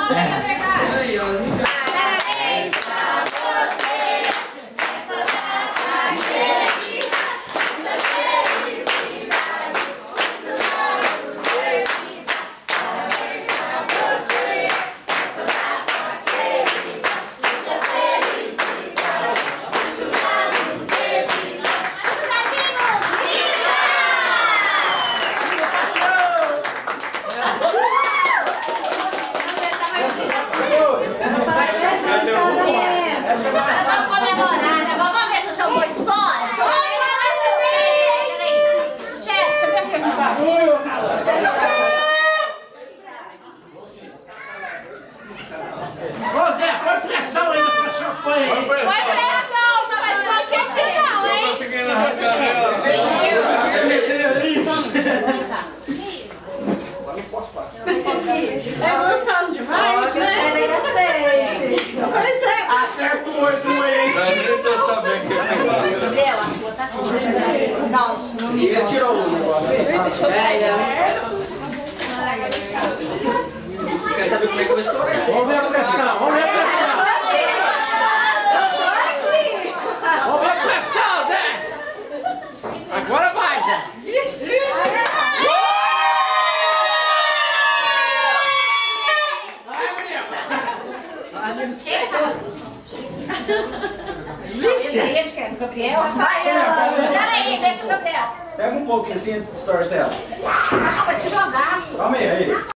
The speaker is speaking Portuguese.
Aí, ó. Parabéns pra você, nessa data querida, muitas felicidades, muitos anos de vida. Parabéns pra você, nessa data querida, muitas felicidades, muitos anos de vida. Gatinhos, viva! Vamos comemorar, né? Vamos ver se o chamou história. Chefe, você quer ser Ô Zé, põe pressão aí nessa champanhe. Põe pressão. Põe pressão, não vai ser uma quente não, hein? Tô conseguindo arrancar ela. É emoção demais, né? Pois é. Acerta o 8 aí. Vai nem tô sabendo o que é. Zé, a sua tá toda. Não, não me Ele tirou o negócio aí. Quer saber como é que eu vou estourar? Vamos ver a pressão, vamos ver a pressão. Vamos ver a pressão, Zé. Agora vai, Zé. Gabriel? Espera aí, deixa o Gabriel. Pega um pouquinho assim e distorce ela. Acho que vai te jogar, sua. Calma aí.